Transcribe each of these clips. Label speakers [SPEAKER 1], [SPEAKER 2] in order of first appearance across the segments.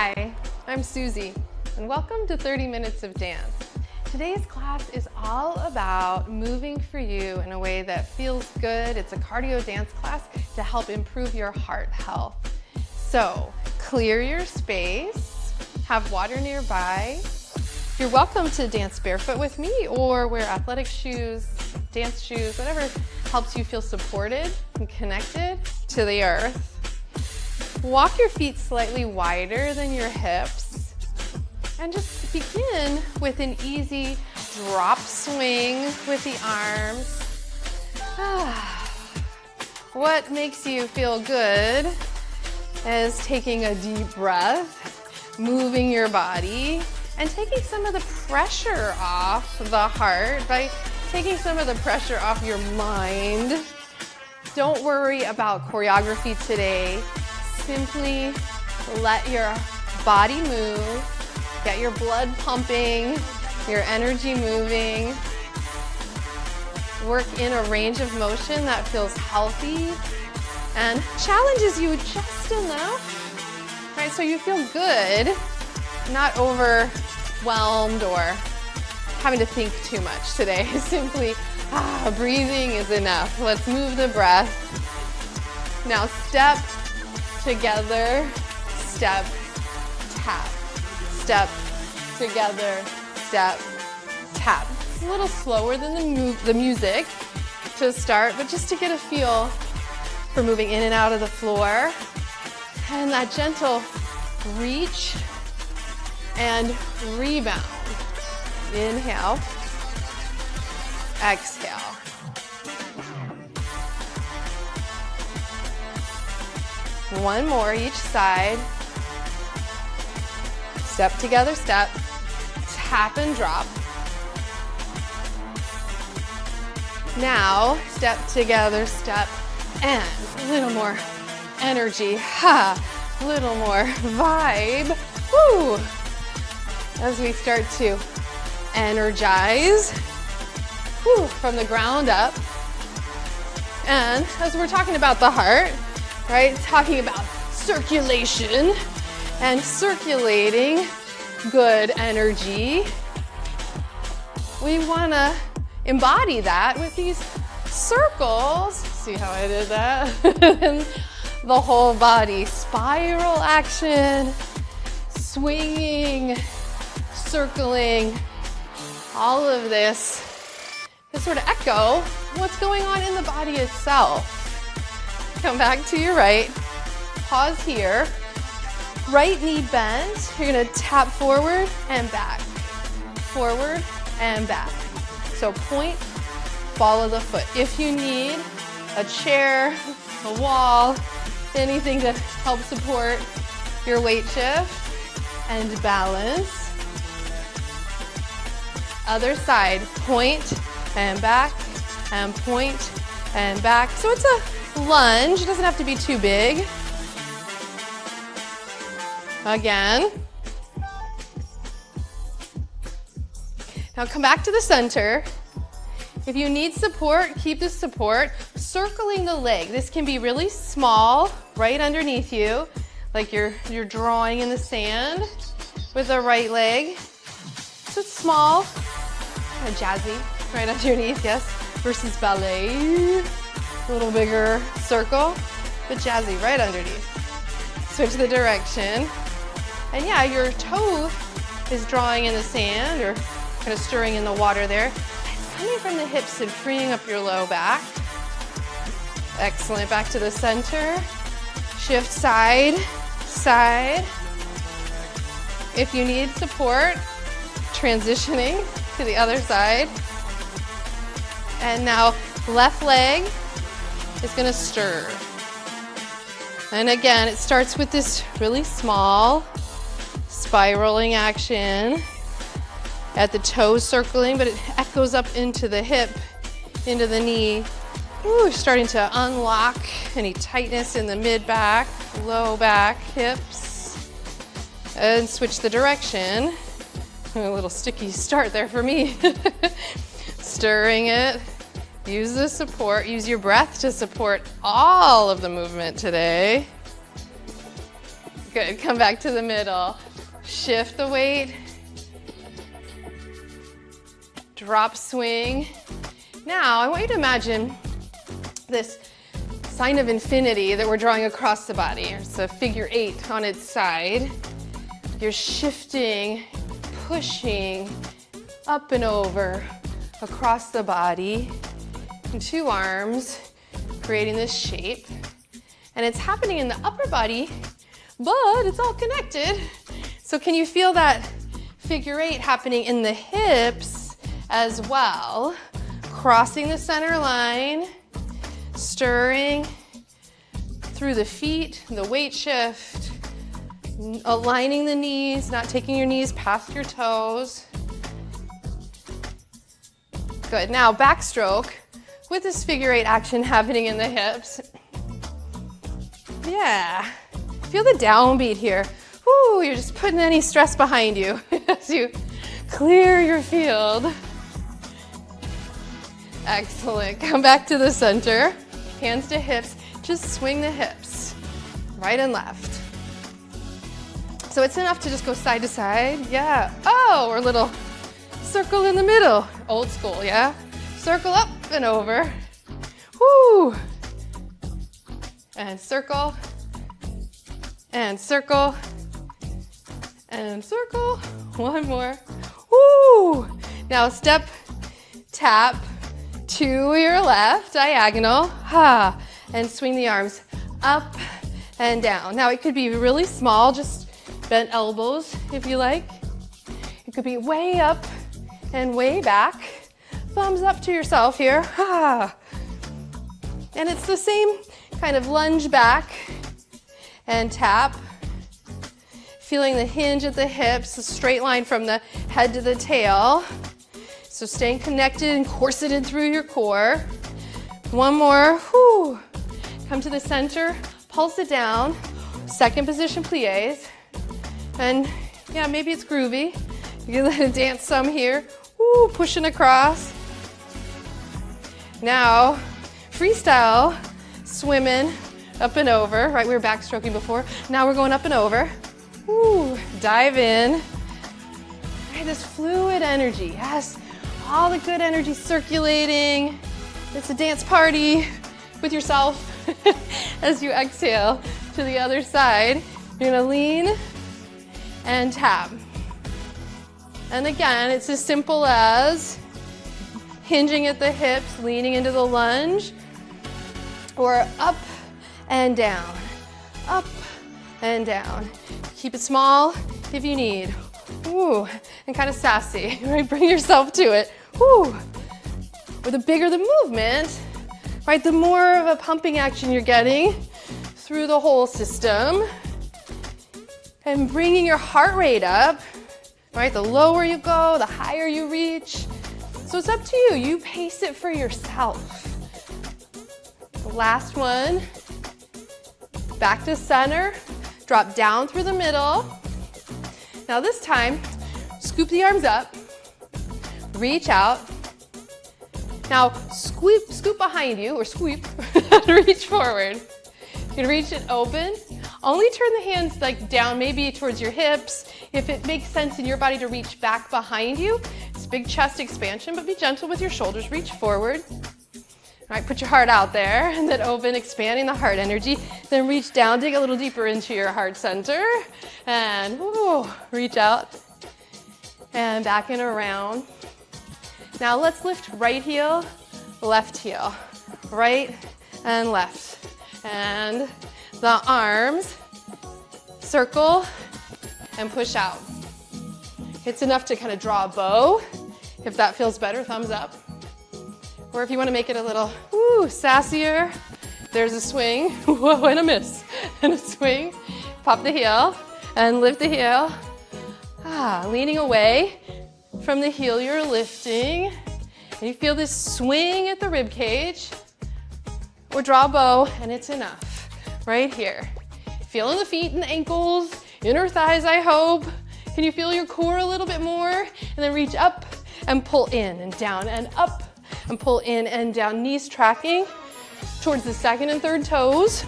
[SPEAKER 1] Hi, I'm Suzy, and welcome to 30 Minutes of Dance. Today's class is all about moving for you in a way that feels good. It's a cardio dance class to help improve your heart health. So, clear your space, have water nearby. You're welcome to dance barefoot with me or wear athletic shoes, dance shoes, whatever helps you feel supported and connected to the earth. Walk your feet slightly wider than your hips and just begin with an easy drop swing with the arms. What makes you feel good is taking a deep breath, moving your body, and taking some of the pressure off the heart by taking some of the pressure off your mind. Don't worry about choreography today. Simply let your body move, get your blood pumping, your energy moving. Work in a range of motion that feels healthy and challenges you just enough, right? So you feel good, not overwhelmed or having to think too much today. Simply, breathing is enough. Let's move the breath. Now step together, step, tap. Step, together, step, tap. It's a little slower than the music to start, but just to get a feel for moving in and out of the floor. And that gentle reach and rebound. Inhale, exhale. One more each side. Step together, step, tap and drop. Now, step together, step, and a little more energy, a little more vibe. Woo! As we start to energize from the ground up. And as we're talking about the heart, right? Talking about circulation and circulating good energy. We want to embody that with these circles. See how I did that? The whole body, spiral action, swinging, circling, all of this sort of echo what's going on in the body itself. Come back to your right, pause here, right knee bent, you're gonna tap forward and back, forward and back. So point, follow the foot. If you need a chair, a wall, anything to help support your weight shift and balance. Other side, point and back, and point and back. So it's a lunge, it doesn't have to be too big. Again. Now come back to the center. If you need support, keep the support. Circling the leg. This can be really small, right underneath you, like you're drawing in the sand with the right leg. So it's small, kind of jazzy, right underneath, yes, versus ballet. A little bigger circle, but jazzy right underneath. Switch the direction. And yeah, your toe is drawing in the sand or kind of stirring in the water there. It's coming from the hips and freeing up your low back. Excellent. Back to the center. Shift side, side. If you need support, transitioning to the other side. And now left leg is going to stir. And again, it starts with this really small spiraling action at the toes circling, but it echoes up into the hip, into the knee. Ooh, starting to unlock any tightness in the mid-back, low back, hips. And switch the direction. A little sticky start there for me. Stirring it. Use the support, use your breath to support all of the movement today. Good, come back to the middle. Shift the weight. Drop, swing. Now, I want you to imagine this sign of infinity that we're drawing across the body. It's a figure 8 on its side. You're shifting, pushing up and over across the body. And 2 arms, creating this shape. And it's happening in the upper body, but it's all connected. So can you feel that figure 8 happening in the hips as well? Crossing the center line, stirring through the feet, the weight shift, aligning the knees, not taking your knees past your toes. Good, now backstroke with this figure 8 action happening in the hips. Yeah, feel the downbeat here. Woo, you're just putting any stress behind you as you clear your field. Excellent, come back to the center. Hands to hips, just swing the hips, right and left. So it's enough to just go side to side, yeah. Oh, or a little circle in the middle, old school, yeah? Circle up and over, woo. And circle, and circle, and circle. One more, woo. Now step, tap to your left, diagonal, and swing the arms up and down. Now it could be really small, just bent elbows if you like. It could be way up and way back. Thumbs up to yourself here. And it's the same kind of lunge back and tap. Feeling the hinge at the hips, a straight line from the head to the tail. So staying connected and corseted through your core. One more, whoo. Come to the center, pulse it down. Second position plies. And yeah, maybe it's groovy. You can let it dance some here. Woo, pushing across. Now, freestyle, swimming up and over, right? We were backstroking before. Now we're going up and over. Woo, dive in. Right, this fluid energy, yes. All the good energy circulating. It's a dance party with yourself as you exhale to the other side. You're gonna lean and tap. And again, it's as simple as hinging at the hips, leaning into the lunge, or up and down, up and down. Keep it small if you need. Ooh, and kind of sassy, right? Bring yourself to it. Ooh. Or the bigger the movement, right? The more of a pumping action you're getting through the whole system. And bringing your heart rate up, right? The lower you go, the higher you reach. So it's up to you. You pace it for yourself. The last one. Back to center. Drop down through the middle. Now this time, scoop the arms up. Reach out. Now scoop behind you, or sweep, reach forward. You can reach it open. Only turn the hands like down, maybe towards your hips. If it makes sense in your body to reach back behind you, it's big chest expansion, but be gentle with your shoulders. Reach forward. All right, put your heart out there, and then open, expanding the heart energy. Then reach down, dig a little deeper into your heart center, and woo, reach out, and back and around. Now let's lift right heel, left heel, right and left. And the arms, circle, and push out. It's enough to kind of draw a bow. If that feels better, thumbs up. Or if you want to make it a little, sassier, there's a swing, whoa, and a miss, and a swing. Pop the heel, and lift the heel. Leaning away from the heel you're lifting. And you feel this swing at the rib cage. Or draw a bow, and it's enough. Right here. Feeling the feet and the ankles, inner thighs, I hope. Can you feel your core a little bit more? And then reach up and pull in and down and up and pull in and down. Knees tracking towards the second and third toes,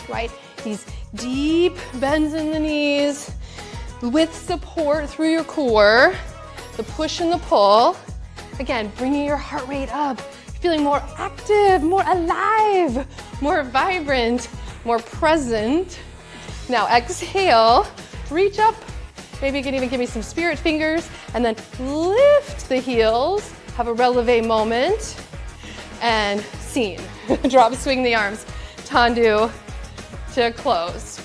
[SPEAKER 1] right? These Deep bends in the knees with support through your core, the push and the pull. Again, bringing your heart rate up, feeling more active, more alive, more vibrant, more present. Now exhale, reach up. Maybe you can even give me some spirit fingers and then lift the heels. Have a releve moment and scene. Drop, swing the arms. Tendu to close.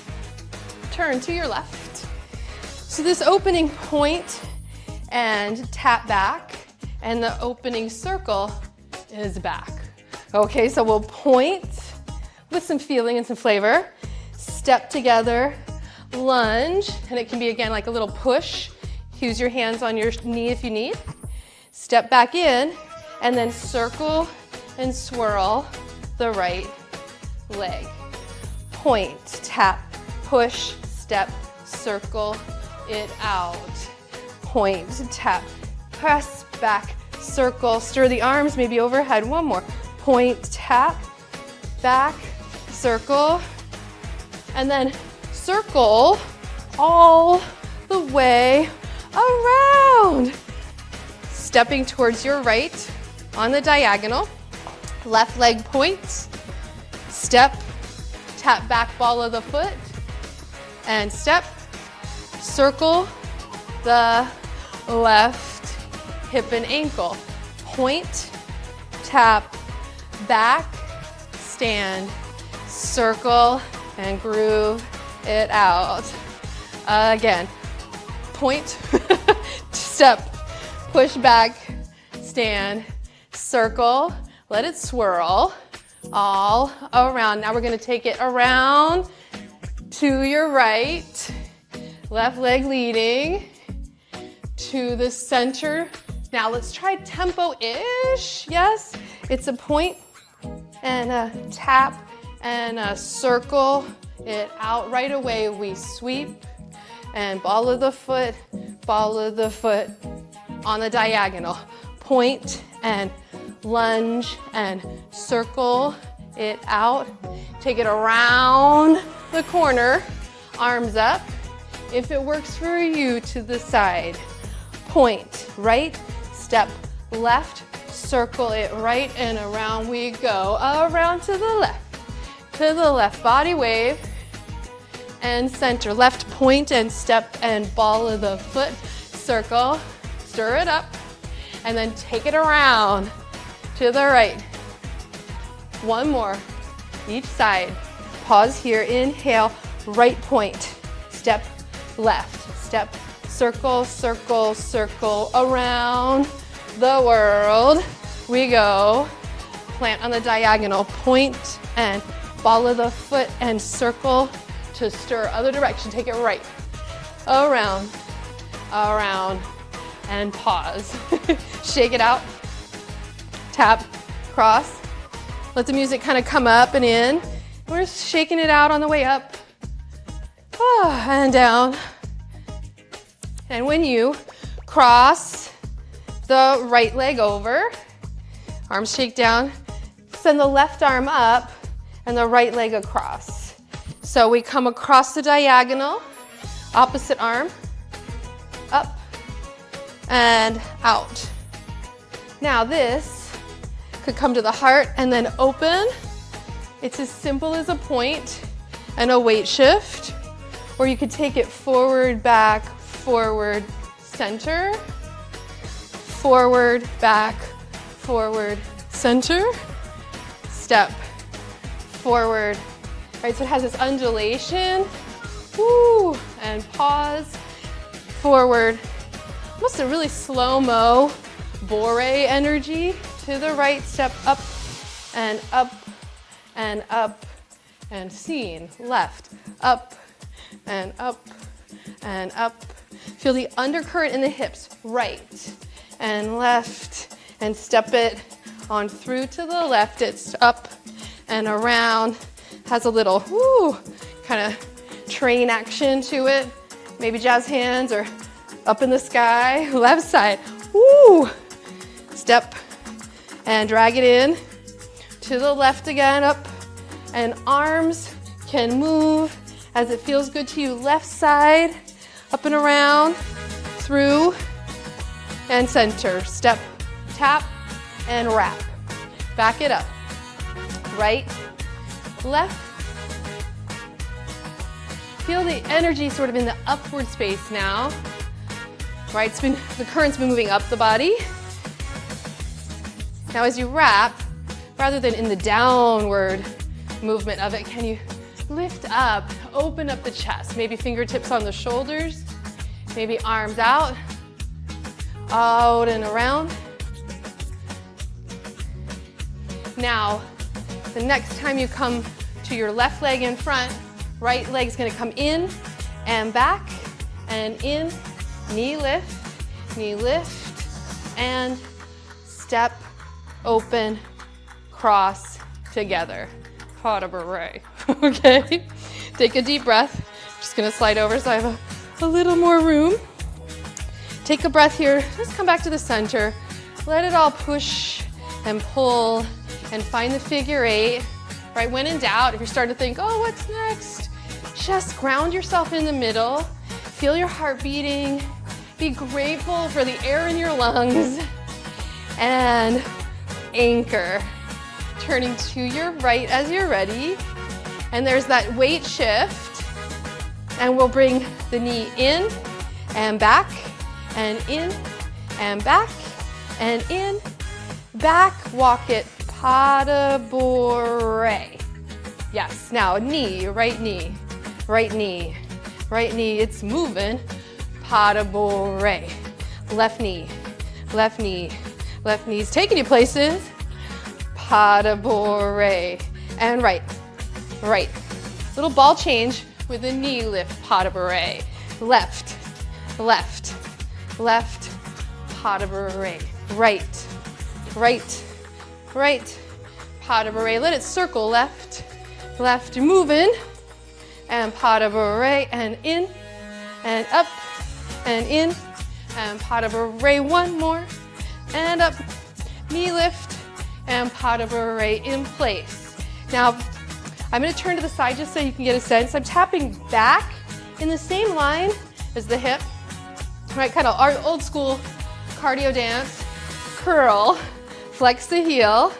[SPEAKER 1] Turn to your left. So this opening point and tap back, and the opening circle is back. Okay, so we'll point with some feeling and some flavor. Step together, lunge, and it can be again like a little push. Use your hands on your knee if you need. Step back in, and then circle and swirl the right leg. Point, tap, push, step, circle it out. Point, tap, press back, circle, stir the arms, maybe overhead. One more. Point, tap, back, circle, and then circle all the way around. Stepping towards your right on the diagonal. Left leg points. Step, tap back ball of the foot, and step, circle the left hip and ankle. Point, tap, back, stand, circle, and groove it out. Again, point, step, push back, stand, circle, let it swirl all around. Now we're gonna take it around to your right, left leg leading to the center. Now let's try tempo-ish. Yes, it's a point and a tap and a circle it out. Right away we sweep and ball of the foot on the diagonal. Point and lunge and circle it out. Take it around the corner, arms up. If it works for you, to the side. Point, right, step left, circle it right, and around we go. Around to the left, body wave, and center. Left point and step and ball of the foot, circle, stir it up, and then take it around to the right. One more, each side. Pause here, inhale, right point, step left, step, circle, circle, circle, around the world we go. Plant on the diagonal, point and ball of the foot and circle to stir other direction. Take it right, around, and pause. Shake it out, tap, cross. Let the music kind of come up and in. We're just shaking it out on the way up. And down. And when you cross the right leg over, arms shake down, send the left arm up and the right leg across. So we come across the diagonal, opposite arm, up and out. Now this could come to the heart and then open. It's as simple as a point and a weight shift, or you could take it forward, back, forward, center, forward, back, forward, center, step, forward. Right, so it has this undulation, woo, and pause, forward. Almost a really slow-mo bore energy. To the right, step up and up and up and scene. Left, up and up and up. Feel the undercurrent in the hips. Right and left, and step it on through to the left. It's up and around. Has a little woo, kind of train action to it. Maybe jazz hands or up in the sky. Left side, woo. Step and drag it in to the left again, up, and arms can move as it feels good to you. Left side, up and around, through, and center. Step, tap, and wrap. Back it up. Right, left. Feel the energy sort of in the upward space now. Right, the current's been moving up the body. Now as you wrap, rather than in the downward movement of it, can you lift up, open up the chest, maybe fingertips on the shoulders, maybe arms out and around. Now, the next time you come to your left leg in front, right leg's gonna come in and back and in, knee lift, and step, open, cross, together. Pas de bourrée, okay? Take a deep breath. Just gonna slide over so I have a little more room. Take a breath here, just come back to the center. Let it all push and pull and find the figure eight. Right, when in doubt, if you're starting to think, oh, what's next? Just ground yourself in the middle. Feel your heart beating. Be grateful for the air in your lungs. And anchor. Turning to your right as you're ready. And there's that weight shift. And we'll bring the knee in and back and in and back and in. Back, walk it, pas de bourrée. Yes, now knee, right knee, right knee, right knee. It's moving, pas de bourrée. Left knee, left knee, left knee's taking you places. Pas de bourrée. And right, right. Little ball change with a knee lift, pas de bourrée. Left, left, left, pas de bourrée. Right, right, right, pas de bourrée. Let it circle left, left, moving, and pas de bourrée, and in, and up, and in, and pas de bourrée. One more, and up, knee lift, and pas de bourrée in place. Now, I'm gonna turn to the side just so you can get a sense. I'm tapping back in the same line as the hip, right? Kind of our old school cardio dance. Curl, flex the heel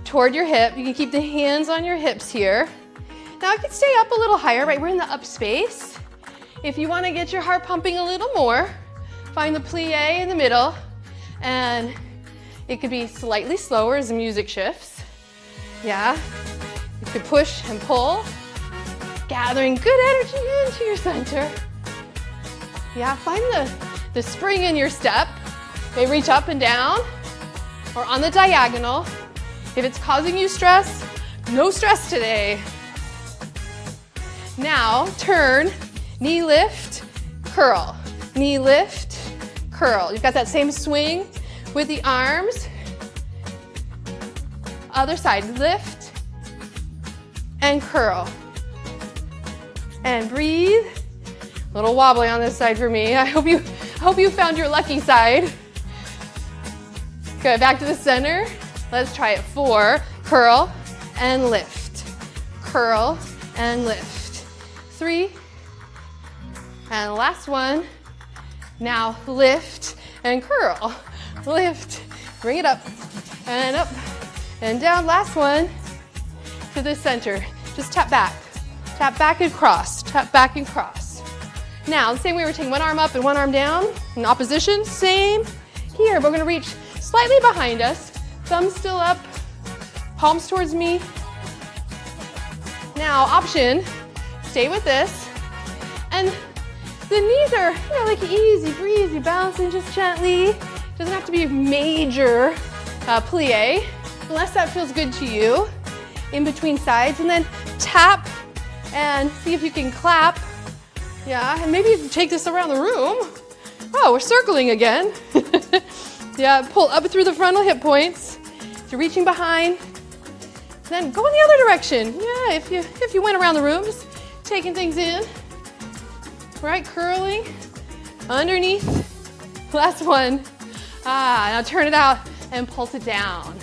[SPEAKER 1] toward your hip. You can keep the hands on your hips here. Now I can stay up a little higher, right? We're in the up space. If you want to get your heart pumping a little more, find the plie in the middle, and it could be slightly slower as the music shifts. Yeah, you could push and pull, gathering good energy into your center. Yeah, find the spring in your step. They reach up and down or on the diagonal. If it's causing you stress, no stress today. Now turn, knee lift, curl. Knee lift, curl. You've got that same swing with the arms. Other side, lift and curl. And breathe. A little wobbly on this side for me. I hope you found your lucky side. Good, back to the center. Let's try it. 4, curl and lift. Curl and lift. 3, and last one. Now lift and curl. Lift, bring it up and down. Last one to the center. Just tap back and cross, tap back and cross. Now, the same way we're taking one arm up and one arm down in opposition, same here, but we're gonna reach slightly behind us, thumbs still up, palms towards me. Now, option, stay with this, and the knees are, like easy, breezy, bouncing just gently. Doesn't have to be a major plie, unless that feels good to you, in between sides, and then tap and see if you can clap. Yeah, and maybe take this around the room. Oh, we're circling again. Yeah, pull up through the frontal hip points. You're reaching behind. Then go in the other direction. Yeah, if you went around the room, just taking things in. Right, curling, underneath. Last one. Now turn it out and pulse it down.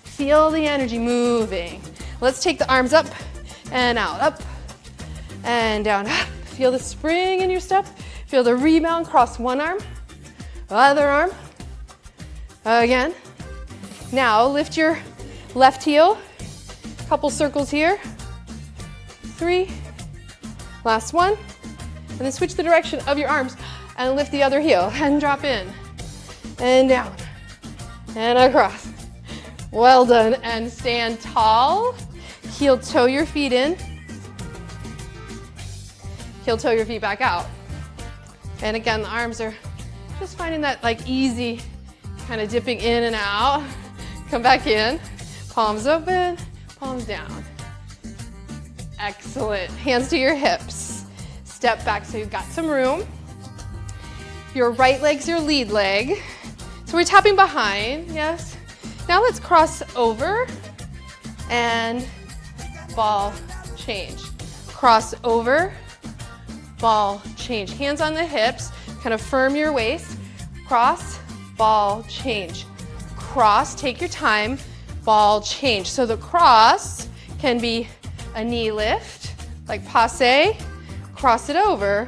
[SPEAKER 1] Feel the energy moving. Let's take the arms up and out, up, and down. Feel the spring in your step. Feel the rebound, cross one arm, other arm. Again. Now lift your left heel, couple circles here. 3, last one. And then switch the direction of your arms and lift the other heel and drop in and down and across. Well done. And stand tall. Heel toe your feet in. Heel toe your feet back out. And again, the arms are just finding that like easy kind of dipping in and out. Come back in. Palms open, palms down. Excellent. Hands to your hips. Step back so you've got some room. Your right leg's your lead leg. So we're tapping behind, yes. Now let's cross over and ball change. Cross over, ball change. Hands on the hips, kind of firm your waist. Cross, ball change. Cross, take your time, ball change. So the cross can be a knee lift, like passe, cross it over,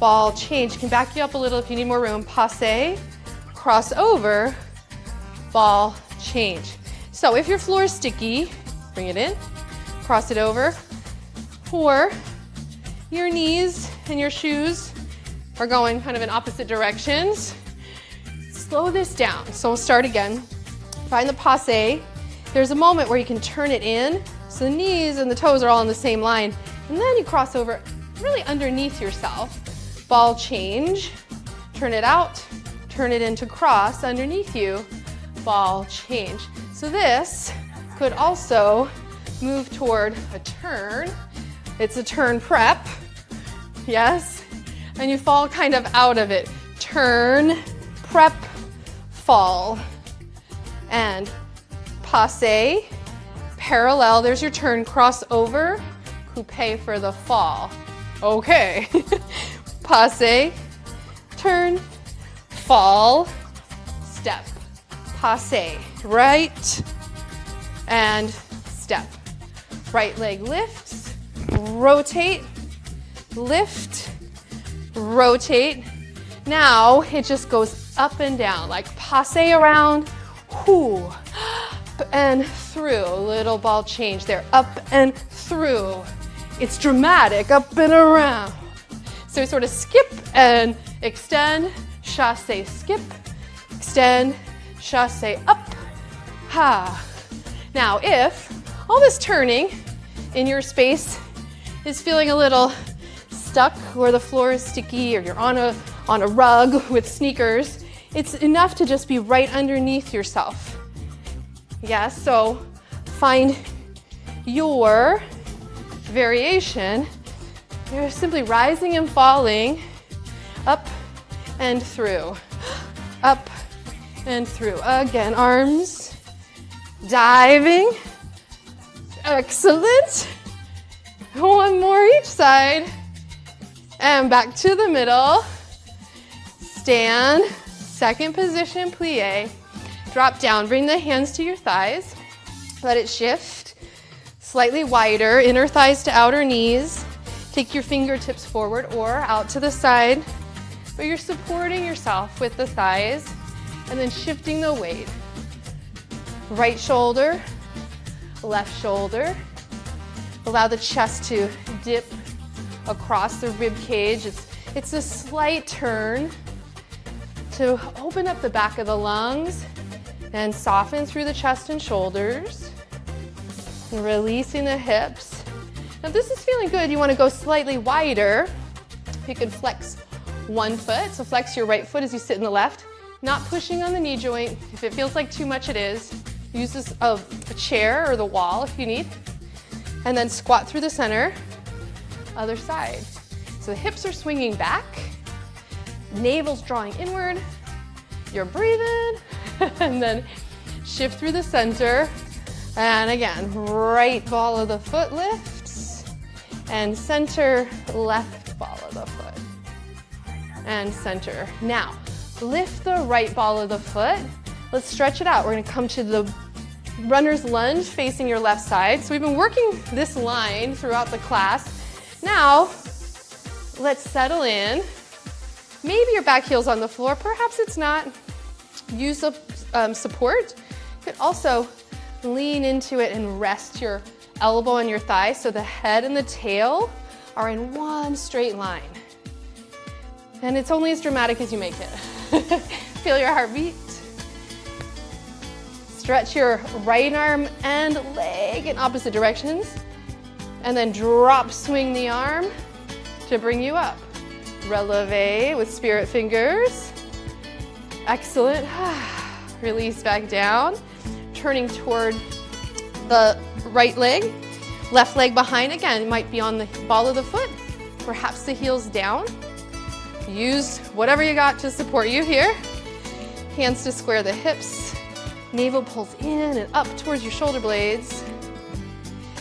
[SPEAKER 1] ball change. Can back you up a little if you need more room. Passe, cross over, ball change. So if your floor is sticky, bring it in, cross it over, or your knees and your shoes are going kind of in opposite directions, slow this down. So we'll start again. Find the passe. There's a moment where you can turn it in, so the knees and the toes are all on the same line, and then you cross over really underneath yourself. Ball change, turn it out, turn it into cross underneath you, ball change. So this could also move toward a turn. It's a turn prep, yes, and you fall kind of out of it. Turn, prep, fall, and passe, parallel, there's your turn, cross over, coupe for the fall. Okay, passe, turn, fall, step, passe, right, and step. Right leg lifts, rotate, lift, rotate. Now it just goes up and down, like passe around, whoo, up and through. Little ball change there, up and through. It's dramatic, up and around. So we sort of skip and extend, chasse, skip, extend, chasse, up, ha. Now if all this turning in your space is feeling a little stuck, or the floor is sticky, or you're on a rug with sneakers, it's enough to just be right underneath yourself. Yes, so find your variation. You're simply rising and falling, up and through, up and through. Again, arms diving. Excellent. One more each side. And back to the middle. Stand, second position, plie. Drop down, bring the hands to your thighs. Let it shift. Slightly wider, inner thighs to outer knees. Take your fingertips forward or out to the side. But you're supporting yourself with the thighs and then shifting the weight. Right shoulder, left shoulder. Allow the chest to dip across the rib cage. It's a slight turn to open up the back of the lungs and soften through the chest and shoulders. And releasing the hips. Now if this is feeling good, you want to go slightly wider. You can flex one foot, so flex your right foot as you sit in the left, not pushing on the knee joint. If it feels like too much, it is. Use this a chair or the wall if you need. And then squat through the center, other side. So the hips are swinging back, navel's drawing inward, you're breathing, and then shift through the center. And again, right ball of the foot lifts, and center, left ball of the foot, and center. Now, lift the right ball of the foot. Let's stretch it out. We're gonna come to the runner's lunge facing your left side. So we've been working this line throughout the class. Now, let's settle in. Maybe your back heel's on the floor, perhaps it's not. Use support. You could also lean into it and rest your elbow on your thigh so the head and the tail are in one straight line. And it's only as dramatic as you make it. Feel your heartbeat. Stretch your right arm and leg in opposite directions. And then drop swing the arm to bring you up. Releve with spirit fingers. Excellent. Release back down. Turning toward the right leg. Left leg behind. Again, it might be on the ball of the foot. Perhaps the heel's down. Use whatever you got to support you here. Hands to square the hips. Navel pulls in and up towards your shoulder blades.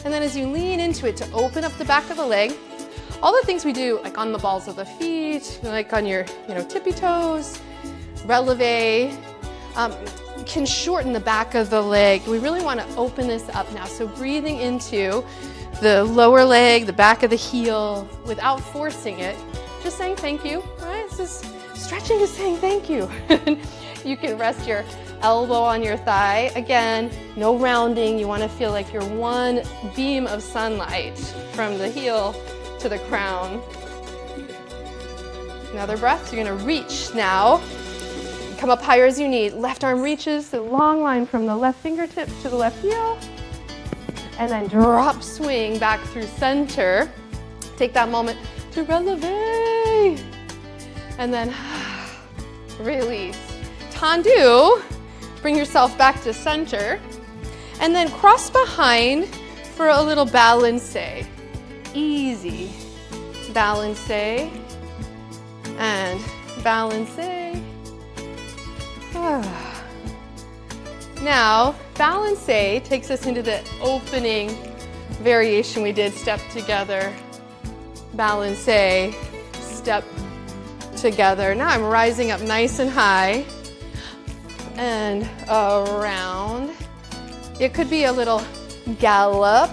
[SPEAKER 1] And then as you lean into it to open up the back of the leg, all the things we do, like on the balls of the feet, like on your tippy toes, releve, can shorten the back of the leg. We really want to open this up now. So breathing into the lower leg, the back of the heel, without forcing it, just saying thank you, right? This is, stretching is saying thank you. You can rest your elbow on your thigh. Again, no rounding. You want to feel like you're one beam of sunlight from the heel to the crown. Another breath. You're going to reach now. Come up higher as you need. Left arm reaches the long line from the left fingertips to the left heel. And then drop swing back through center. Take that moment to releve. And then release. Tendu. Bring yourself back to center. And then cross behind for a little balancé. Easy. Balancé. And balancé. Now, balancé takes us into the opening variation we did, step together, balancé, step together. Now I'm rising up nice and high and around. It could be a little gallop.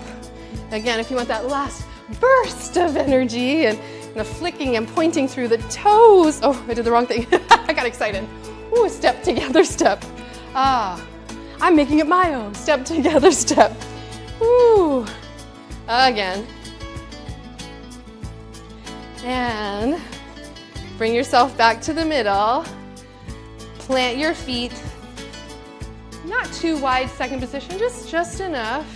[SPEAKER 1] Again, if you want that last burst of energy and flicking and pointing through the toes. Oh, I did the wrong thing. I got excited. Ooh, step together, step. I'm making it my own. Step together, step. Ooh. Again. And bring yourself back to the middle. Plant your feet. Not too wide, second position, just enough.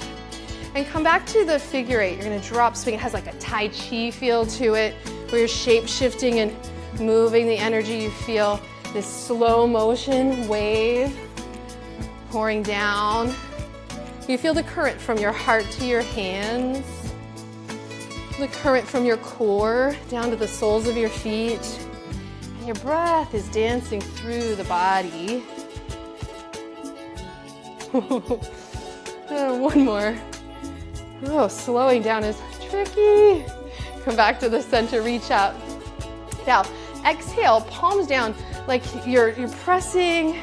[SPEAKER 1] And come back to the figure eight. You're gonna drop swing. It has like a Tai Chi feel to it, where you're shape shifting and moving the energy. You feel this slow motion wave pouring down. You feel the current from your heart to your hands, the current from your core down to the soles of your feet. And your breath is dancing through the body. One more. Oh, slowing down is tricky. Come back to the center, reach up. Now, exhale, palms down, like you're pressing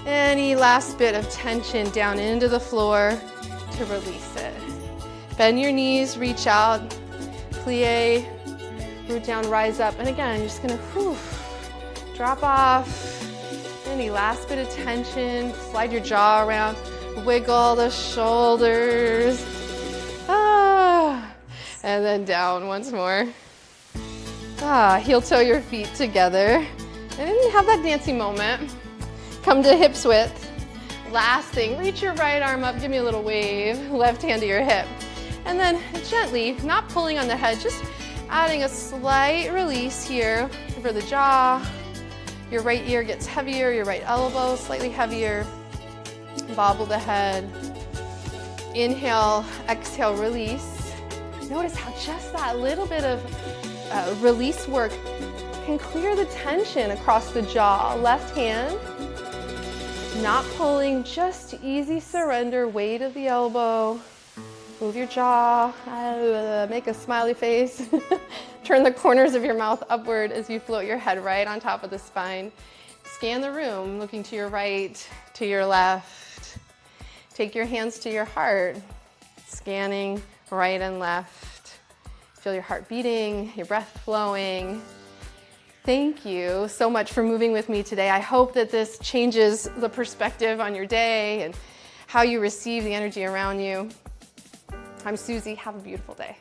[SPEAKER 1] any last bit of tension down into the floor to release it. Bend your knees, reach out, plie, root down, rise up. And again, you're just gonna drop off any last bit of tension, slide your jaw around, wiggle the shoulders. And then down once more. Heel toe your feet together. And then have that dancing moment. Come to hips width. Last thing, reach your right arm up, give me a little wave, left hand to your hip. And then gently, not pulling on the head, just adding a slight release here for the jaw. Your right ear gets heavier, your right elbow slightly heavier. Bobble the head. Inhale, exhale, release. Notice how just that little bit of release work can clear the tension across the jaw. Left hand, not pulling, just easy surrender, weight of the elbow. Move your jaw, make a smiley face. Turn the corners of your mouth upward as you float your head right on top of the spine. Scan the room, looking to your right, to your left. Take your hands to your heart, scanning right and left. Feel your heart beating, your breath flowing. Thank you so much for moving with me today. I hope that this changes the perspective on your day and how you receive the energy around you. I'm Suzy. Have a beautiful day.